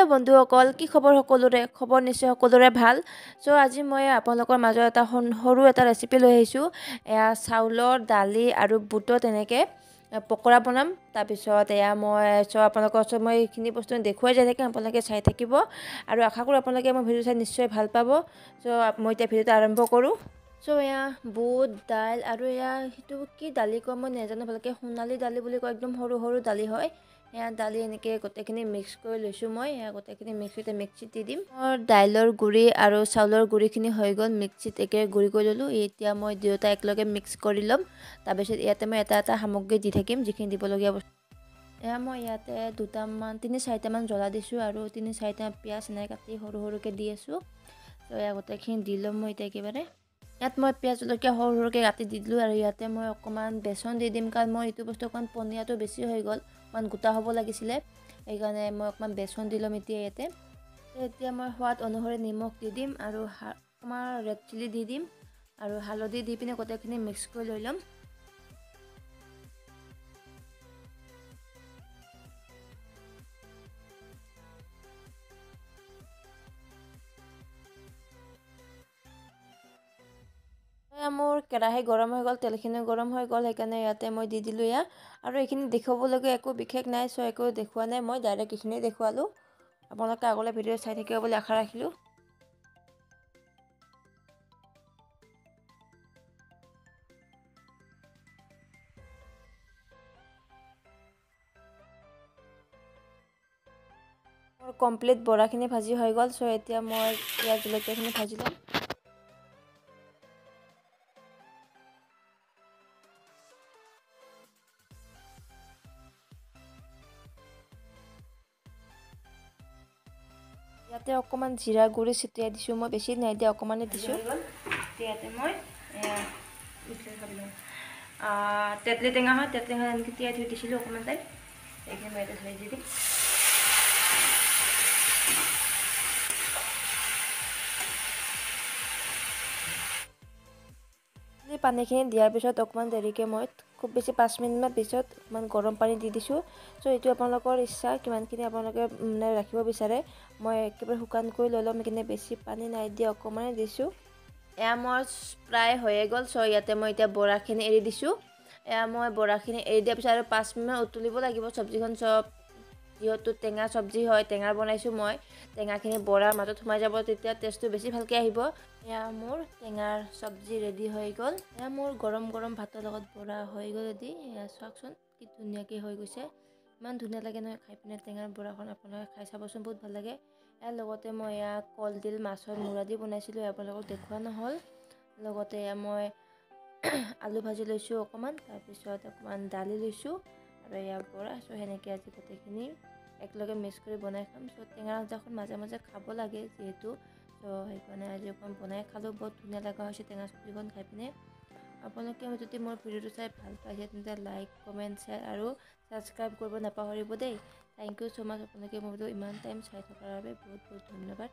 hello बंधुসকল কি খবৰ সকলোৰে খবৰ নিশ্চয় সকলোৰে ভাল সো আজি মই আপোনালোকৰ মাজত এটা সৰু এটা ৰেচিপি লৈ আহিছো এয়া চাউলৰ দালি আৰু বুটৰ তেনেকে পকৰা বনাম তাৰ পিছত এয়া মই আপোনালোকৰ ওচৰত মই এইখিনি বস্তু দেখুৱাই যাই থাকে আপোনালোকে চাই থাকিব আৰু আশা কৰো আপোনালোকে মোৰ ভিডিঅ চাই নিশ্চয় ভাল পাব সো মই এতিয়া ভিডিঅটো আৰম্ভ কৰো সো এয়া বুট দাল আৰু এয়া হিটো কি দালি কম মই নেজানো ভালকে সোণালী দালি বুলি কয় একদম সৰু সৰু দালি হয় এয়া দালি এনেকে গোটেইখিনি মিক্স কৰি লৈছো মই এয়া গোটেইখিনি মিক্সিত দি দিম মোৰ দাইলৰ গুৰি আৰু চাউলৰ গুৰিখিনি হৈ গ'ল মিক্সিত একে গুৰি কৰি ললো এতিয়া মই দুয়োটা একলগে মিক্স কৰি লম তাৰ পিছত ইয়াতে মই এটা সামগ্ৰী দি থাকিম যিখিনি দিবলগীয়া বস্তু এয়া মই ইয়াতে দুটামান 3-4টা মান জ্বলা দিছো আৰু 3-4টা পিয়াজ এনে কাটি সৰু সৰুকে দি আছো তো এয়া গোটেইখিনি দি লম মই এতিয়া একেবাৰে ইয়াত মই পিয়াজ জলকীয়া সৰু সৰুকে কাটি দি দিলো আৰু ইয়াতে মই অকমান বেসন দি দিম কাৰণ মই এইটো বস্তু অকমান পনিয়াটো বেছি হৈ গ'ল মান গোটা হ'ব লাগিছিলে এইকাৰণে মই অকমান বেসন দি লম এতিয়া মই সোৱাদ অনুসৰি নিমখ দি দিম আৰু অকমান ৰেড চিলি দি দিম আৰু হালধি দি পিনে গোটেইখিনি মিক্স কৰি লৈ লম মোৰ কেৰাহী গৰম হৈ গ'ল তেলখিনি গৰম হৈ গ'ল সেইকাৰণে ইয়াতে মই দি দিলো ইয়া আৰু এইখিনি দেখাবলগীয়া একো বিশেষ নাই সো একো দেখুৱা নাই মই ডাইৰেক্ট এইখিনি দেখুৱালো আপোনালোকে আগলৈ ভিডিঅ চাই থাকিব বুলি আশা ৰাখিলো মোৰ কমপ্লিট বৰাখিনি ভাজি হৈ গ'ল সো এতিয়া মই পিয়াজ জলকীয়াখিনি ভাজি লম ইয়াতে অকমান জিৰা গুৰি ছিটিয়াই দিছো মই বেছি নাই দিয়া অকমানে দিছো ইয়াতে মই তেতলি টেঙা হয় তেতলি টেঙা এনেকৈ তিয়াই থৈ দিছিলো অকমান টাইম এইখিনি মই এটা থৈ দি দিম পানীখিনি দিয়াৰ পিছত অকমান দেৰিকে মই খুব বেছি 5 মিনিটমান পিছত অকমান গৰম পানী দি দিছো সো এইটো আপোনালোকৰ ইচ্ছা কিমানখিনি আপোনালোকে ৰাখিব বিচাৰে মই একেবাৰে শুকান কৰি লৈ লম কিন্তু বেছি পানী নাই দিয়া অকমানে দিছো এয়া মই প্ৰায় হৈয়ে গ'ল সো ইয়াতে মই এতিয়া বৰাখিনি এৰি দিছো এয়া মই বৰাখিনি এৰি দিয়াৰ পিছত আৰু 5 মিনিট উতলিব লাগিব সবজিখন সব যিহেতু টেঙা সবজি হয় টেঙা বনাইছো মই টেঙাখিনি বৰাৰ মাজত সোমাই যাব তেতিয়া টেষ্টটো বেছি ভালকে আহিব এয়া মোৰ টেঙাৰ সবজি ৰেডি হৈ গ'ল এয়া মোৰ গৰম গৰম ভাতৰ লগত বৰা হৈ গ'ল ৰেডি এয়া চাওকচোন কি ধুনীয়াকৈ হৈ গৈছে ইমান ধুনীয়া লাগে নহয় খাই পিনে টেঙাৰ বৰাখন আপোনালোকে খাই চাবচোন বহুত ভাল লাগে ইয়াৰ লগতে মই এয়া কলডিল মাছৰ মুৰা দি বনাইছিলোঁ আপোনালোকক দেখুওৱা নহ'ল লগতে এয়া মই আলু ভাজি লৈছোঁ অকণমান তাৰপিছত অকণমান দালি লৈছোঁ আৰু এয়া বৰা সো সেনেকৈ আজি গোটেইখিনি একলগে মিক্স কৰি বনাই খাম সো টেঙাৰ আঞ্জাখন মাজে মাজে খাব লাগে যিহেতু সো সেইকাৰণে আজি অকণমান বনাই খালোঁ বহুত ধুনীয়া লগা হৈছে টেঙা চব্জিখন খাই পিনে আপোনালোকে যদি মোৰ ভিডিঅ'টো চাই ভাল পাইছে তেন্তে লাইক কমেণ্ট শ্বেয়াৰ আৰু ছাবস্ক্ৰাইব কৰিব নাপাহৰিব দেই থেংক ইউ ছ' মাছ আপোনালোকে মোৰ ভিডিঅ' ইমান টাইম চাই থকাৰ বাবে বহুত বহুত ধন্যবাদ